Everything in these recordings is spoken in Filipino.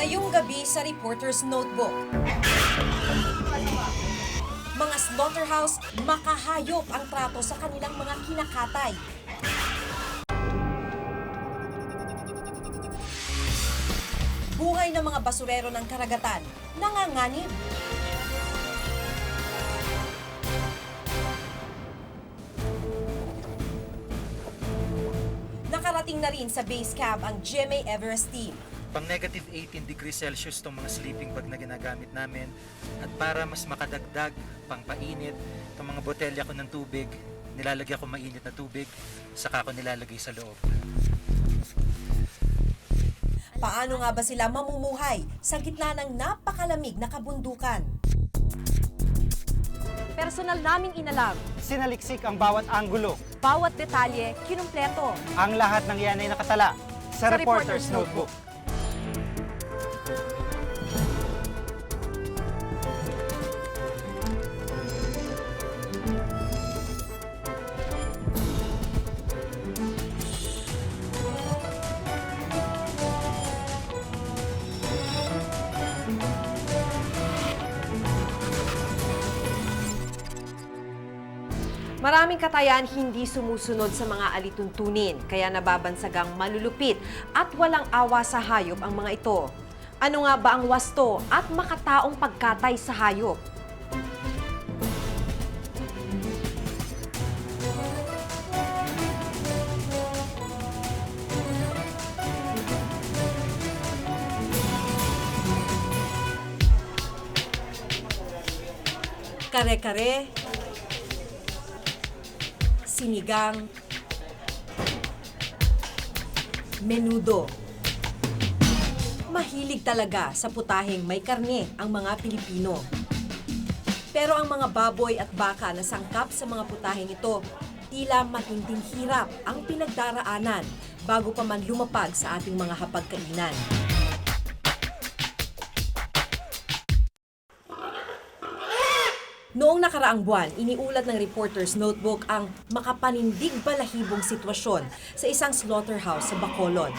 Ngayong gabi sa Reporter's Notebook. Mga slaughterhouse, makahayop ang trato sa kanilang mga kinakatay. Buhay ng mga basurero ng karagatan, nanganganib. Nakarating na rin sa base camp ang GMA Everest team. Pang negative 18 degrees Celsius itong mga sleeping bag na ginagamit namin. At para mas makadagdag, pang painit, itong mga botelya ko ng tubig, nilalagyan ko mainit na tubig, saka ko nilalagay sa loob. Paano nga ba sila mamumuhay sa gitna ng napakalamig na kabundukan? Personal naming inalam, Sinaliksik ang bawat anggulo. bawat detalye kinumpleto. Ang lahat ng yan ay nakatala Sa sa Reporter's Reporter's Notebook. Maraming katayan hindi sumusunod sa mga alituntunin, kaya nababansagang malulupit at walang awa sa hayop ang mga ito. Ano nga ba ang wasto at makataong pagkatay sa hayop? Kare-kare, sinigang, menudo. Mahilig talaga sa putaheng may karne ang mga Pilipino. Pero ang mga baboy at baka na sangkap sa mga putaheng ito, tila matinding hirap ang pinagdaraanan bago pa man lumapag sa ating mga hapagkainan. Noong nakaraang buwan, iniulat ng Reporter's Notebook ang makapanindig balahibong sitwasyon sa isang slaughterhouse sa Bacolod.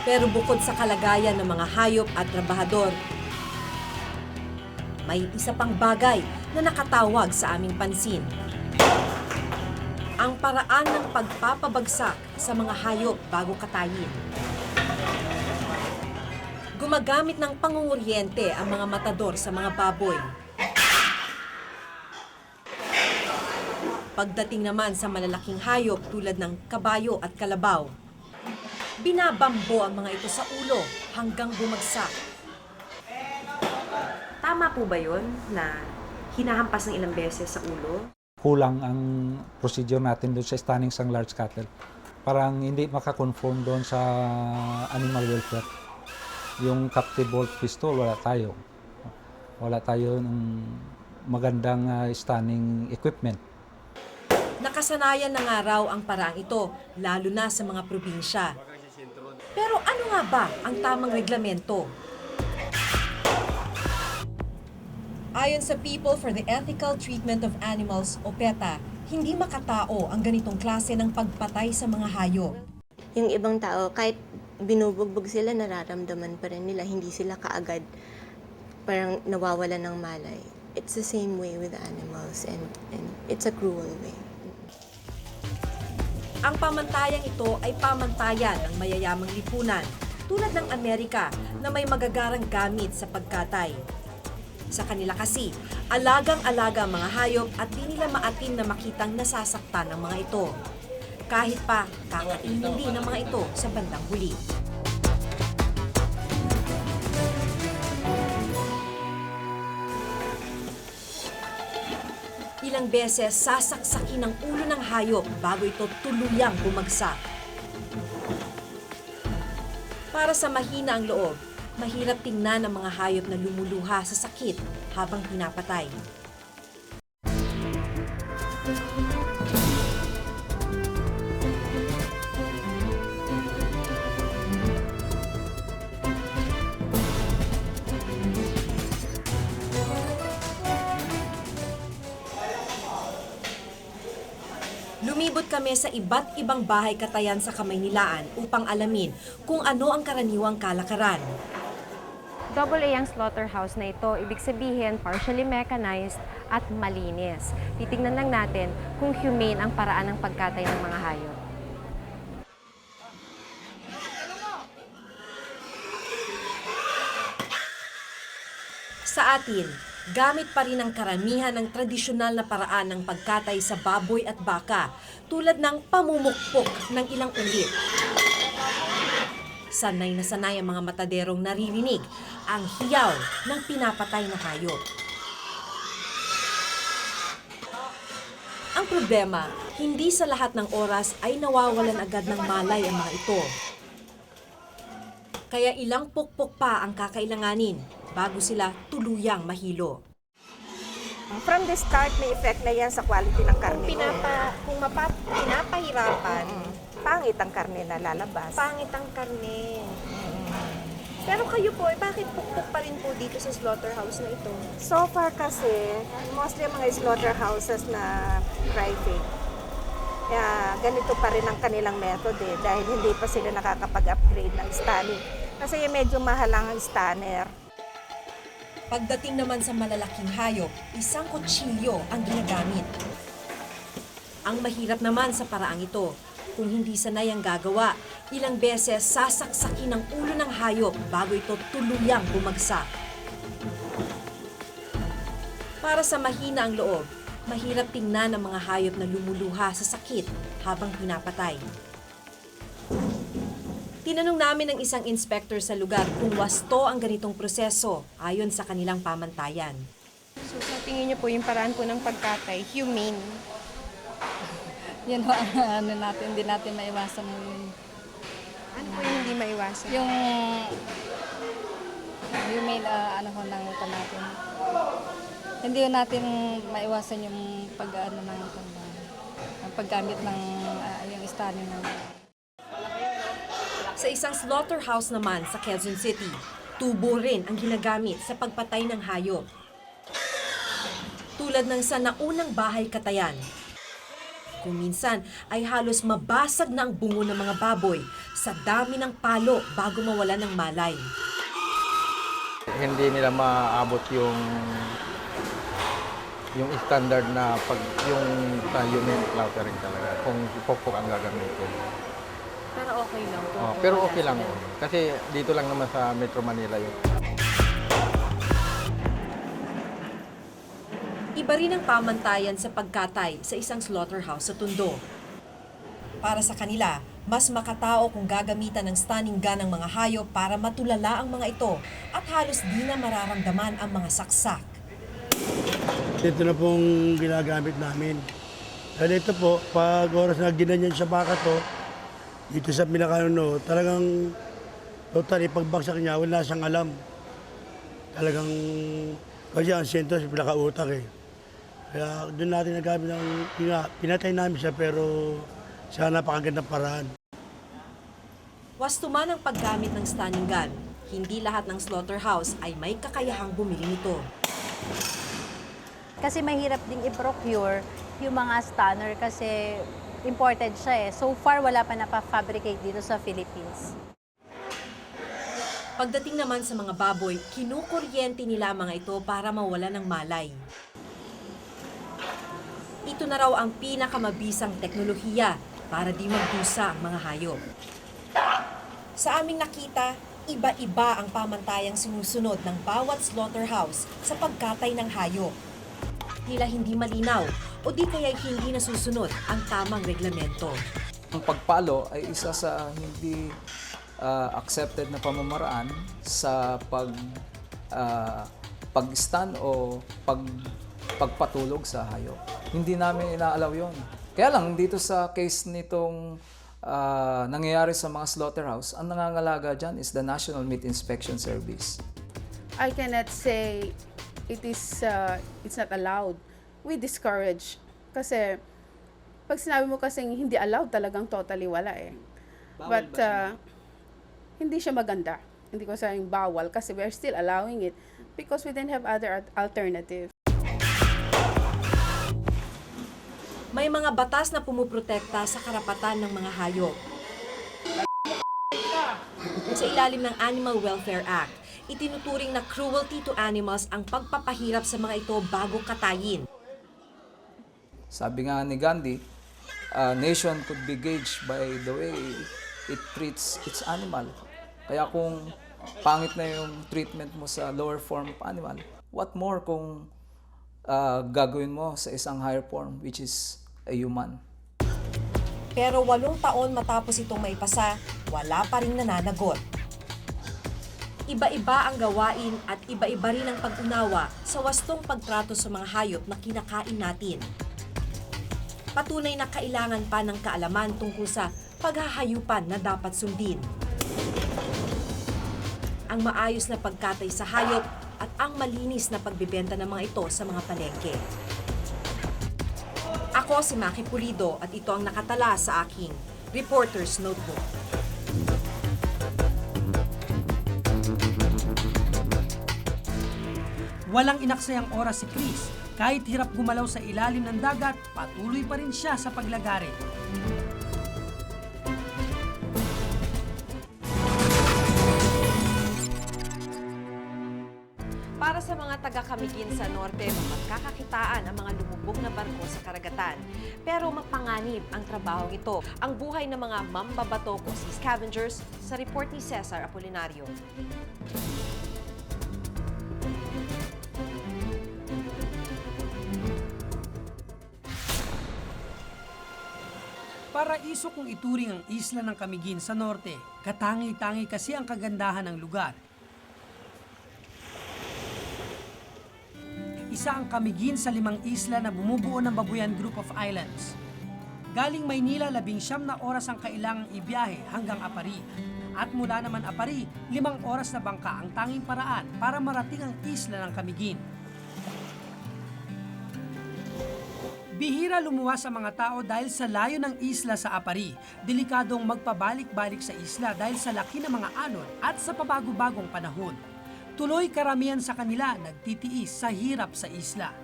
Pero bukod sa kalagayan ng mga hayop at trabahador, may isa pang bagay na nakatawag sa aming pansin. Ang paraan ng pagpapabagsak sa mga hayop bago katayin. Gumagamit ng pangunguryente ang mga matador sa mga baboy. Pagdating naman sa malalaking hayop tulad ng kabayo at kalabaw, binabambo ang mga ito sa ulo hanggang bumagsak. Tama po ba yun na hinahampas ng ilang beses sa ulo? Kulang ang procedure natin doon sa stunning sang large cattle. Parang hindi makakonform doon sa animal welfare. Yung captive bolt pistol, wala tayo. Wala tayo ng magandang stunning equipment. Nakasanayan na nga raw ang paraang ito, lalo na sa mga probinsya. Pero ano nga ba ang tamang reglamento? Ayon sa People for the Ethical Treatment of Animals o PETA, hindi makatao ang ganitong klase ng pagpatay sa mga hayop. Yung ibang tao, kahit binubugbog sila, nararamdaman pa rin nila, hindi sila kaagad parang nawawala ng malay. It's the same way with animals and it's a cruel way. Ang pamantayang ito ay pamantayan ng mayayamang lipunan, tulad ng Amerika na may magagarang gamit sa pagkatay. Sa kanila kasi, alagang-alaga ang mga hayop at di nila maatim na makitang nasasaktan ng mga ito. Kahit pa, kakainin din ng mga ito sa bandang huli. Ilang beses sasaksakin ang ulo ng hayop bago ito tuluyang bumagsak. Para sa mahina ang loob, mahirap tingnan ang mga hayop na lumuluha sa sakit habang pinapatay. Sumibot kami sa iba't ibang bahay katayan sa Kamaynilaan upang alamin kung ano ang karaniwang kalakaran. Double A ang slaughterhouse na ito, ibig sabihin partially mechanized at malinis. Titignan lang natin kung humane ang paraan ng pagkatay ng mga hayop. Sa atin, gamit pa rin ang karamihan ng tradisyonal na paraan ng pagkatay sa baboy at baka, tulad ng pamumukpok ng ilang ulit. Sanay na sanay ang mga mataderong naririnig ang hiyaw ng pinapatay na hayop. Ang problema, hindi sa lahat ng oras ay nawawalan agad ng malay ang mga ito. Kaya ilang pukpok pa ang kakailanganin bago sila tuluyang mahilo. From the start, may effect na yan sa quality ng karne. Kung pinapahirapan, Pangit ang karne na lalabas. pangit ang karne. Pero kayo po, bakit pukpok pa rin po dito sa slaughterhouse na ito? So far kasi, mostly ang mga slaughterhouses na private, kaya ganito pa rin ang kanilang method dahil hindi pa sila nakakapag-upgrade ng stunning. Kasi medyo mahal ang stunner. Pagdating naman sa malalaking hayop, isang kutsilyo ang ginagamit. Ang mahirap naman sa paraang ito, kung hindi sanay ang gagawa, ilang beses sasaksakin ang ulo ng hayop bago ito tuluyang bumagsak. Para sa mahina ang loob, mahirap tingnan ang mga hayop na lumuluha sa sakit habang pinapatay. Tinanong namin ng isang inspector sa lugar kung wasto ang ganitong proseso ayon sa kanilang pamantayan. So sa tingin niyo po yung paraan po ng pagkatay, humane? Yan ho ang ano natin, hindi natin maiwasan yung Ano po yung hindi maiwasan? yung humane ano ho ng natin. Hindi ho natin maiwasan yung pag-ano ng ang paggamit ng yung stunning ng Sa isang slaughterhouse naman sa Quezon City, tubo rin ang ginagamit sa pagpatay ng hayop. Tulad ng sa naunang bahay katayan. Kung minsan ay halos mabasag na ang bungo ng mga baboy sa dami ng palo bago mawala ng malay. Hindi nila maabot yung standard na yung human slaughtering talaga kung pokpok ang gagamitin. Pero okay lang po. Pero okay lang yun. Kasi dito lang naman sa Metro Manila yun. Iba rin ang pamantayan sa pagkatay sa isang slaughterhouse sa Tondo. Para sa kanila, mas makatao kung gagamitan ng stunning gun ng mga hayop para matulala ang mga ito at halos di na mararamdaman ang mga saksak. Ito na pong ginagamit namin. Dahil ito po, pag oras na ginanyan sa baka to, dito sa pinakaano, talagang totally pagbagsak niya, wala siyang alam. Talagang, kasi ang sentro sa pinakautak eh. Kaya doon natin nagamit ng, pinatay namin siya pero sa napakagandang paraan. Wasto man ang paggamit ng stunning gun, hindi lahat ng slaughterhouse ay may kakayahang bumili nito. Kasi mahirap ding i-procure yung mga stunner kasi imported siya eh. So far, wala pa napafabricate dito sa Philippines. Pagdating naman sa mga baboy, kinukuryente nila mga ito para mawala ng malay. Ito na raw ang pinakamabisang teknolohiya para di magdusa ang mga hayop. Sa aming nakita, iba-iba ang pamantayang sinusunod ng bawat slaughterhouse sa pagkatay ng hayop. Nila hindi malinaw o di kaya hindi nasusunod ang tamang reglamento. Ang pagpalo ay isa sa hindi accepted na pamamaraan sa pag-stun o pagpatulog sa hayop. Hindi namin inaalaw yon. Kaya lang, dito sa case nitong nangyayari sa mga slaughterhouse, ang nangangalaga dyan is the National Meat Inspection Service. I cannot say it's not allowed. We discourage. Kasi pag sinabi mo kasing hindi allowed, talagang totally wala eh. But hindi siya maganda. Hindi ko sayang bawal kasi we're still allowing it because we didn't have other alternative. May mga batas na pumuprotekta sa karapatan ng mga hayop. Sa ilalim ng Animal Welfare Act, itinuturing na cruelty to animals ang pagpapahirap sa mga ito bago katayin. Sabi nga ni Gandhi, a nation could be gauged by the way it treats its animal. Kaya kung pangit na yung treatment mo sa lower form of animal, what more kung gagawin mo sa isang higher form, which is a human. Pero 8 taon matapos itong maipasa, wala pa ring nananagot. Iba-iba ang gawain at iba-iba rin ang pag-unawa sa wastong pagtrato sa mga hayop na kinakain natin. Patunay na kailangan pa ng kaalaman tungkol sa paghahayupan na dapat sundin. Ang maayos na pagkatay sa hayop at ang malinis na pagbibenta ng mga ito sa mga palengke. Ako si Maki Pulido at ito ang nakatala sa aking Reporter's Notebook. Walang inaksayang oras si Chris. Kahit hirap gumalaw sa ilalim ng dagat, patuloy pa rin siya sa paglagari. Para sa mga taga-Camiguin sa norte, magkakakitaan ang mga lumubog na barko sa karagatan. Pero mapanganib ang trabahong ito. Ang buhay ng mga mambabato o sea scavengers sa report ni Cesar Apolinario. Paraiso kung ituring ang isla ng Camiguin sa norte, katangi-tangi kasi ang kagandahan ng lugar. Isa ang Camiguin sa 5 isla na bumubuo ng Babuyan Group of Islands. Galing Maynila, 19 na oras ang kailangang ibiyahe hanggang Apari. At mula naman Apari, 5 oras na bangka ang tanging paraan para marating ang isla ng Camiguin. Bihira lumuwas sa mga tao dahil sa layo ng isla sa Apari. Delikadong magpabalik-balik sa isla dahil sa laki ng mga alon at sa pabago-bagong panahon. Tuloy karamihan sa kanila nagtitiis sa hirap sa isla.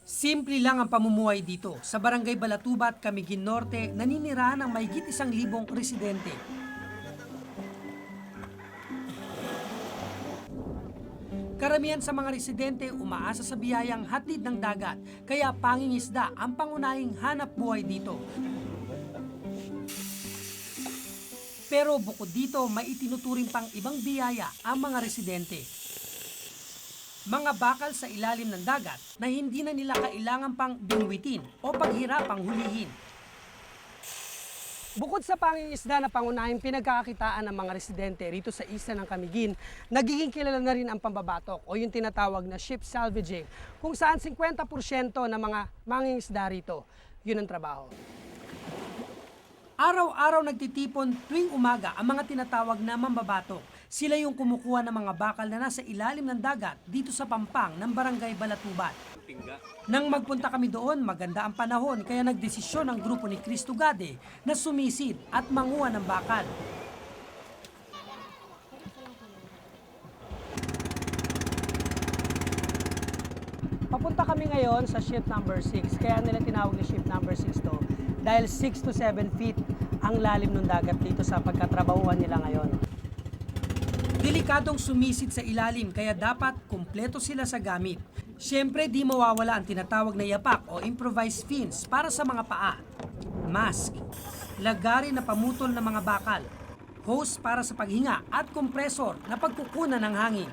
Simple lang ang pamumuhay dito. Sa Barangay Balatubat, Camiguin Norte, naninirahan ng mahigit 1,000 residente. Karamihan sa mga residente umaasa sa biyayang hatid ng dagat, kaya pangingisda ang pangunahing hanap buhay dito. Pero bukod dito, may itinuturing pang ibang biyaya ang mga residente. Mga bakal sa ilalim ng dagat na hindi na nila kailangan pang bingwitin o paghirapang hulihin. Bukod sa pangingisda na pangunahing pinagkakakitaan ng mga residente rito sa isla ng Camiguin, nagiging kilala na rin ang pambabatok o yung tinatawag na ship salvaging, kung saan 50% ng mga mangingisda rito, yun ang trabaho. Araw-araw nagtitipon tuwing umaga ang mga tinatawag na mambabatok. Sila yung kumukuha ng mga bakal na nasa ilalim ng dagat dito sa pampang ng Barangay Balatubat. Nang magpunta kami doon, maganda ang panahon kaya nagdesisyon ang grupo ni Chris Tugade na sumisid at manguha ng bakal. Papunta kami ngayon sa ship number 6, kaya nila tinawag na ship number 6 to dahil 6 to 7 feet ang lalim ng dagat dito sa pagkatrabahuan nila ngayon. Delikadong sumisid sa ilalim kaya dapat kumpleto sila sa gamit. Siyempre di mawawala ang tinatawag na yapak o improvised fins para sa mga paa, mask, lagari na pamutol ng mga bakal, hose para sa paghinga at kompresor na pagkukunan ng hangin.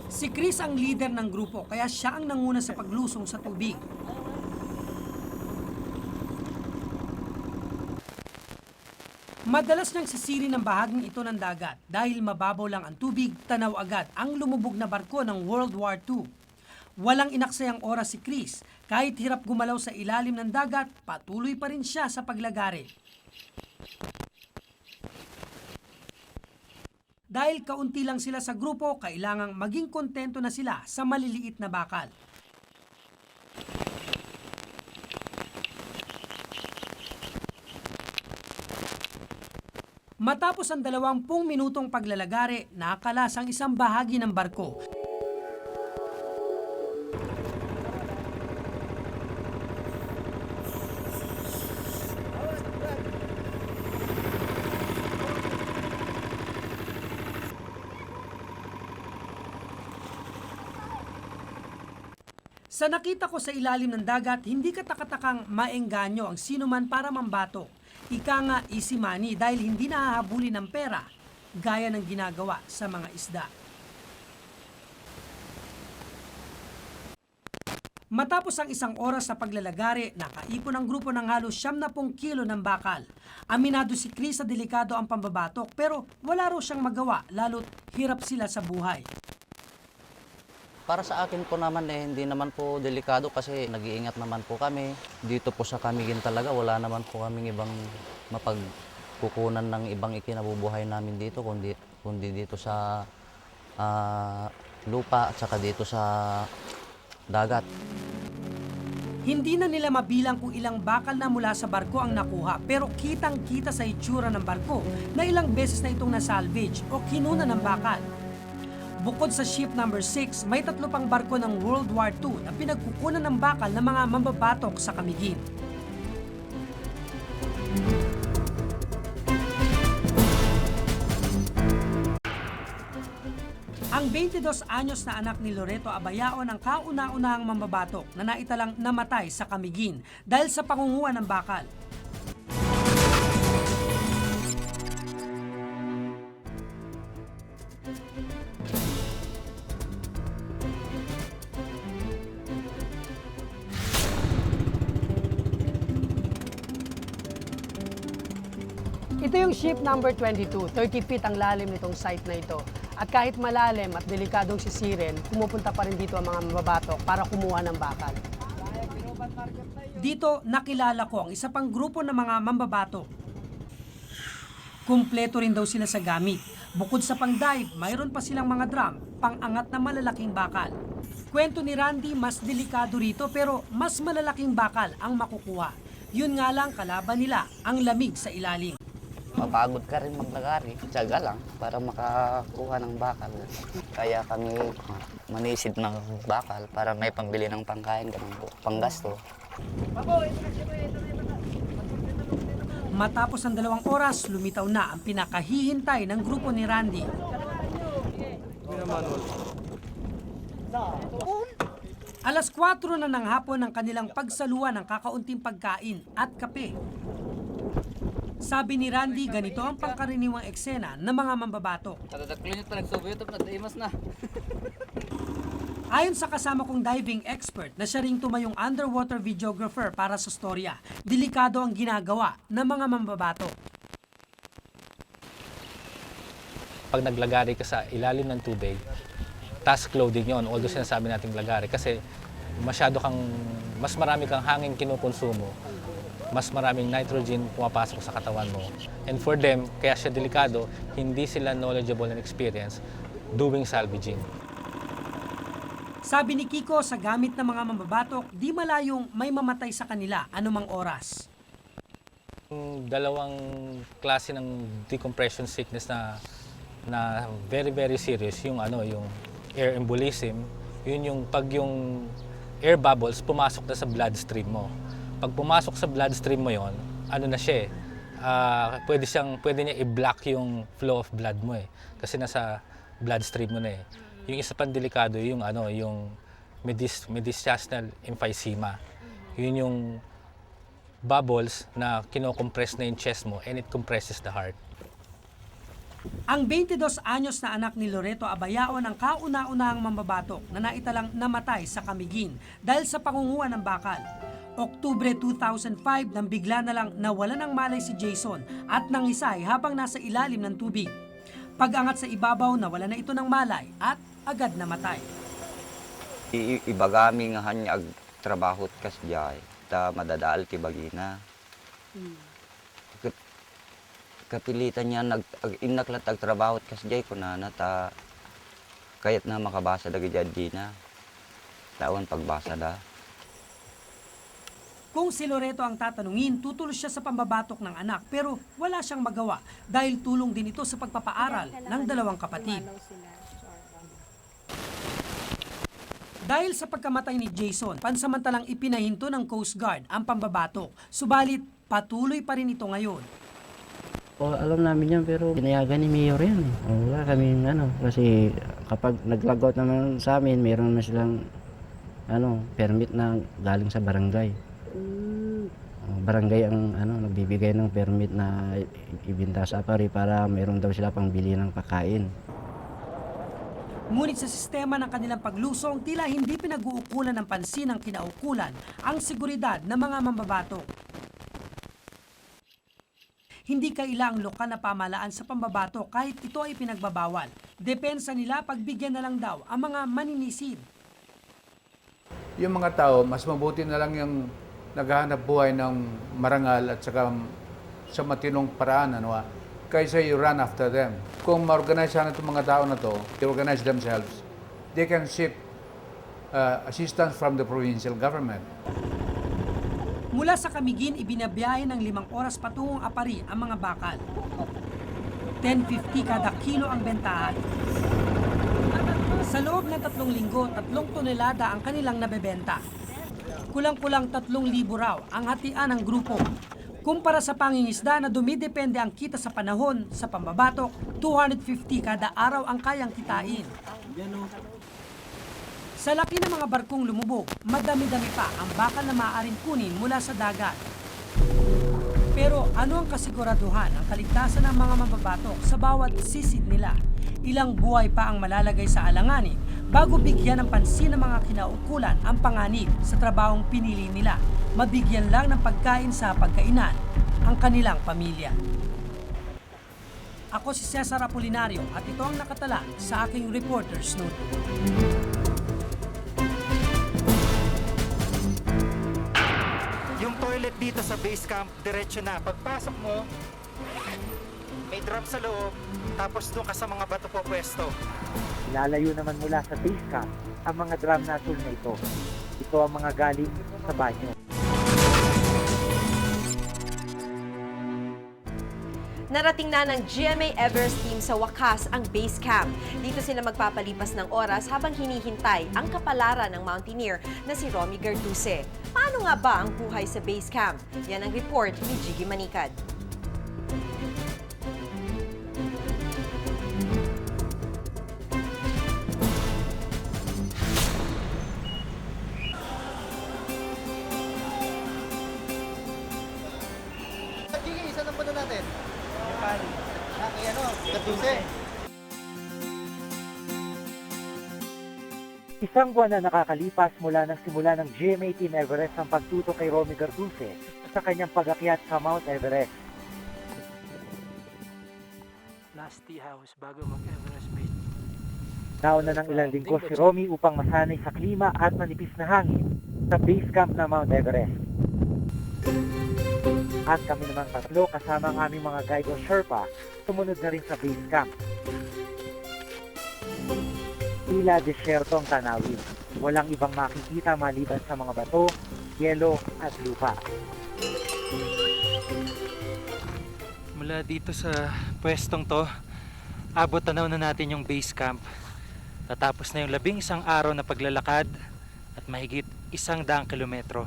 Si Chris ang leader ng grupo kaya siya ang nanguna sa paglusong sa tubig. Madalas niyang sisirin ang bahaging ito ng dagat dahil mababaw lang ang tubig, tanaw agad ang lumubog na barko ng World War II. Walang inaksayang oras si Chris. Kahit hirap gumalaw sa ilalim ng dagat, patuloy pa rin siya sa paglagari. Dahil kaunti lang sila sa grupo, kailangang maging kontento na sila sa maliliit na bakal. Matapos ang 20 minutong paglalagari, nakalas ang isang bahagi ng barko. Sa nakita ko sa ilalim ng dagat, hindi katakatakang maengganyo ang sinuman para mambato. Ika nga easy money dahil hindi nahahabulin ng pera, gaya ng ginagawa sa mga isda. Matapos ang isang oras sa paglalagari, nakaipon ang grupo ng halos 70 kilo ng bakal. Aminado si Chris sa delikado ang pambabatok pero wala raw siyang magawa lalo't hirap sila sa buhay. Para sa akin po naman hindi naman po delikado kasi nag-iingat naman po kami. Dito po sa Camiguin talaga wala naman po kaming ibang mapagkukunan ng ibang ikinabubuhay namin dito kundi dito sa lupa at saka dito sa dagat. Hindi na nila mabilang kung ilang bakal na mula sa barko ang nakuha pero kitang-kita sa itsura ng barko na ilang beses na itong nasalvage o kinuna ng bakal. Bukod sa ship number 6, may 3 pang barko ng World War II na pinagkukunan ng bakal ng mga mambabatok sa Camiguin. Ang 22 anyos na anak ni Loreto Abayaon ang kauna-unahang mambabatok na naitalang namatay sa Camiguin dahil sa pangunguha ng bakal. Ito yung ship number 22. 30 feet ang lalim nitong site na ito. At kahit malalim at delikadong sisirin, pumupunta pa rin dito ang mga mababatok para kumuha ng bakal. Dito nakilala ko ang isa pang grupo ng mga mambabatok. Kumpleto rin daw sila sa gamit. Bukod sa pang-dive, mayroon pa silang mga drum, pang-angat na malalaking bakal. Kwento ni Randy, mas delikado rito pero mas malalaking bakal ang makukuha. Yun nga lang kalaban nila, ang lamig sa ilalim. Mapagod ka rin maglagari. Tiyaga lang para makakuha ng bakal. Kaya kami manisid ng bakal para may pambili ng pangkain, panggasto. Matapos ang 2 oras, lumitaw na ang pinakahihintay ng grupo ni Randy. Alas 4 na ng hapon ang kanilang pagsaluhan ng kakaunting pagkain at kape. Sabi ni Randy, ganito ang pangkaraniwang eksena ng mga mambabatok. Ayon sa kasama kong diving expert na siya ring tumayong underwater videographer para sa storya, delikado ang ginagawa ng mga mambabatok. Pag naglagari ka sa ilalim ng tubig, task clothing yon, although sinasabi nating lagari, kasi mas marami kang hangin kinukonsumo, mas maraming nitrogen pumapasok sa katawan mo. And for them, kaya siya delikado, hindi sila knowledgeable and experienced doing salvaging. Sabi ni Kiko, sa gamit ng mga mambabatok, di malayong may mamatay sa kanila anumang oras. Dalawang klase ng decompression sickness na very very serious, yung air embolism, yun yung pag yung air bubbles pumasok na sa bloodstream mo. Pag pumasok sa bloodstream mo yon, pwede niya i-block yung flow of blood mo kasi nasa bloodstream mo na eh. Yung isa pang delikado yung mediastinal emphysema. Yun yung bubbles na kino-compress na yung chest mo and it compresses the heart. Ang 22 anyos na anak ni Loreto Abayaon ang kauna-unahang mambabatok na naitalang namatay sa Camiguin dahil sa pangunguha ng bakal. Oktubre 2005 nang bigla na lang nawalan ng malay si Jason at nangisay habang nasa ilalim ng tubig. Pag-angat sa ibabaw, nawala na ito ng malay at agad namatay. Ibagami nga hanya ag trabaho kas jay, ta madadaal ti bagina. Kapilitan niya inaklat ag trabaho kas jay kunana ta kayat na makabasa dagi jadi na. Tawan pagbasa da. Kung si Loreto ang tatanungin, tutulos siya sa pambabatok ng anak pero wala siyang magawa dahil tulong din ito sa pagpapaaral ng dalawang kapatid. Dahil sa pagkamatay ni Jason, pansamantalang ipinahinto ng Coast Guard ang pambabatok. Subalit, patuloy pa rin ito ngayon. Alam namin yan pero pinayagan ni Mayor yan. Wala kaming kasi kapag nag-logout naman sa amin, meron na silang permit na galing sa barangay. Barangay ang nagbibigay ng permit na ibinta sa apari para meron daw sila pangbili ng pagkain. Ngunit sa sistema ng kanilang paglusong, tila hindi pinag-uukulan ng pansin ng kinaukulan ang seguridad ng mga mambabatok. Hindi kailangang lokal na pamahalaan sa pambabatok kahit ito ay pinagbabawal. Depensa nila pagbigyan na lang daw ang mga maninisid. Yung mga tao, mas mabuti na lang yung naghahanap buhay ng marangal at saka sa matinong paraan, kaysa you run after them. Kung ma-organize sana itong mga tao na to, they organize themselves, they can seek assistance from the provincial government. Mula sa Camiguin, ibinabiyahe ng 5 oras patungong Apari ang mga bakal. 10.50 kada kilo ang bentahan. Sa loob ng 3 linggo, 3 tonelada ang kanilang nabebenta. Kulang-kulang 3,000 raw ang hatian ng grupo. Kumpara sa pangingisda na dumidepende ang kita sa panahon, sa pambabatok, 250 kada araw ang kayang kitain. Sa laki ng mga barkong lumubog, madami-dami pa ang bakal na maaaring kunin mula sa dagat. Pero ano ang kasiguraduhan ang kaligtasan ng mga mambabatok sa bawat sisid nila? Ilang buhay pa ang malalagay sa alanganin bago bigyan ng pansin ng mga kinaukulan ang panganib sa trabahong pinili nila. Mabigyan lang ng pagkain sa pagkainan ang kanilang pamilya. Ako si Cesar Apolinario at ito ang nakatala sa aking Reporter's Note. Yung toilet dito sa base camp, diretso na. Pagpasok mo, may drop sa loob, tapos doon ka sa mga bato po pwesto. Ilalayo naman mula sa base camp ang mga drum nozzle na ito. Ito ang mga galing sa banyo. Narating na ng GMA Everest team sa wakas ang base camp. Dito sila magpapalipas ng oras habang hinihintay ang kapalaran ng mountaineer na si Romy Garduse. Paano nga ba ang buhay sa base camp? Yan ang report ni Jiggy Manikad. Jiggy, isa na po natin. Garduse. Isang buwan na nakakalipas mula ng simula ng GMA Team Everest ang pagtuto kay Romy Garduse sa kanyang pag-akyat sa Mount Everest. Last tea house bago mag-Everest base. Nauna ng ilang linggo si Romy upang masanay sa klima at manipis na hangin sa base camp na Mount Everest. At kami namang tatlo kasama ang aming mga guide o Sherpa sumunod na rin sa base camp. Tila desyerto ang tanawin. Walang ibang makikita maliban sa mga bato, yelo at lupa. Mula dito sa pwestong to, abot tanaw na natin yung base camp. Tatapos na yung 11 araw na paglalakad at mahigit 100 kilometro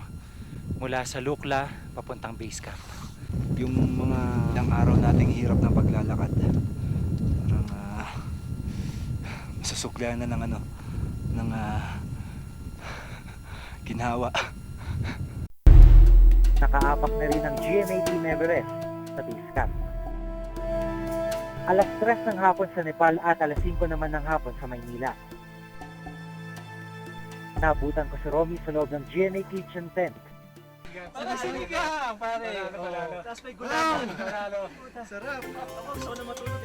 mula sa Lukla papuntang base camp. Yung mga ilang araw nating hirap ng paglalakad, parang masusuklian na ng ginhawa. Nakaapak na rin ang GMA Team Everest sa base camp. Alas 3 ng hapon sa Nepal at alas 5 naman ng hapon sa Maynila. Nabutan ko si Romy sa loob ng GMA Kitchen Tent. Sinigang, pare. Tapos may gulaman. Sarap. Gusto na matulog.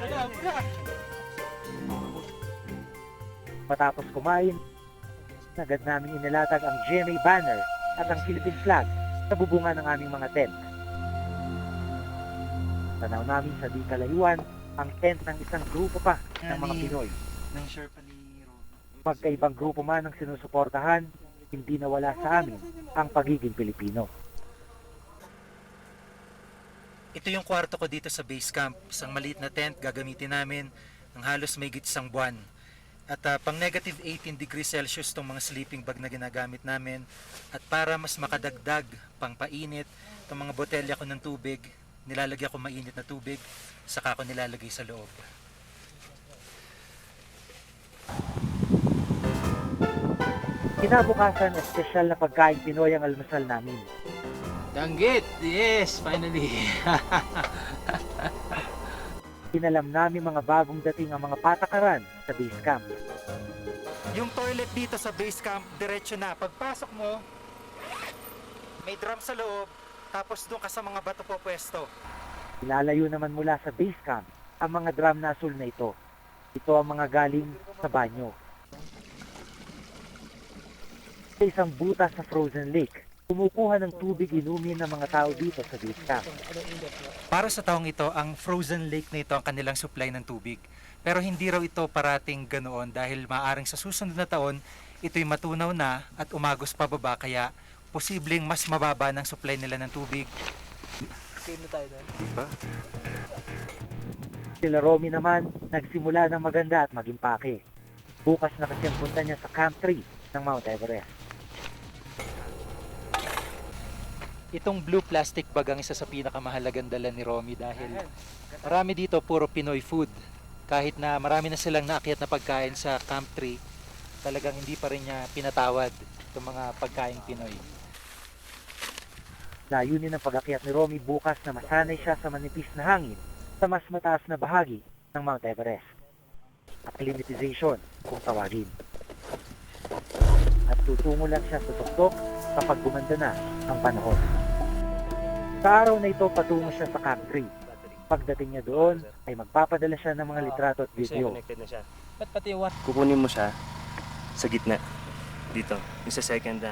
Matapos kumain, agad namin inilatag ang GMA banner at ang Philippine flag sa bubungan ng aming mga tent. Tanaw namin sa di kalayuan ang tent ng isang grupo pa ng mga Pinoy. Ng Sherpa ni Romy. Magkaibang grupo man ang sinusuportahan, hindi nawala sa amin ang pagiging Pilipino. Ito yung kwarto ko dito sa base camp. Isang maliit na tent gagamitin namin ng halos may isang buwan. At pang negative 18 degrees Celsius tong mga sleeping bag na ginagamit namin. At para mas makadagdag pang painit, itong mga botelya ko ng tubig, nilalagyan ko mainit na tubig, saka ko nilalagay sa loob. Kinabukasan, espesyal na pagkain Pinoy ang almusal namin. Danggit! Yes! Finally! Inalam namin mga bagong dating ang mga patakaran sa base camp. Yung toilet dito sa base camp, diretso na. Pagpasok mo, may drum sa loob, tapos doon ka sa mga bato po pwesto. Ilalayo naman mula sa base camp ang mga drum na asul na ito. Ito ang mga galing sa banyo. Sa isang butas sa frozen lake, kumukuha ng tubig inumin ng mga tao dito sa base camp. Para sa taong ito, ang frozen lake na ito ang kanilang supply ng tubig. Pero hindi raw ito parating ganoon dahil maaaring sa susunod na taon, ito'y matunaw na at umagos pababa kaya posibleng mas mababa ng supply nila ng tubig. Diba? Sila Romy naman, nagsimula ng maganda at maging pake. Bukas na kasi ang punta niya sa Camp 3 ng Mount Everest. Itong blue plastic bag ang isa sa pinakamahalagang dala ni Romy dahil marami dito puro Pinoy food. Kahit na marami na silang naakyat na pagkain sa Camp 3, talagang hindi pa rin niya pinatawad itong mga pagkain Pinoy. Layunin ng pag-akyat ni Romy bukas na masanay siya sa manipis na hangin sa mas mataas na bahagi ng Mount Everest. Acclimatization kung tawagin. At tutungo lang siya sa tuktok kapag gumanda na ang panahon. Sa araw na ito, patungo siya sa Camp 3. Pagdating niya doon, ay magpapadala siya ng mga litrato at video. Kukunin mo siya sa gitna. Dito. Yung sa second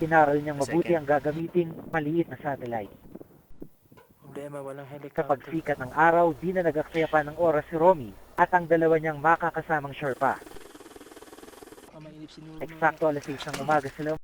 Inaral niyang mabuti ang gagamiting maliit na satellite. Kapag sikat ng araw, di na nag-aksaya pa ng oras si Romy at ang dalawa niyang makakasamang Sherpa. Eksakto alas 6 ng umaga sila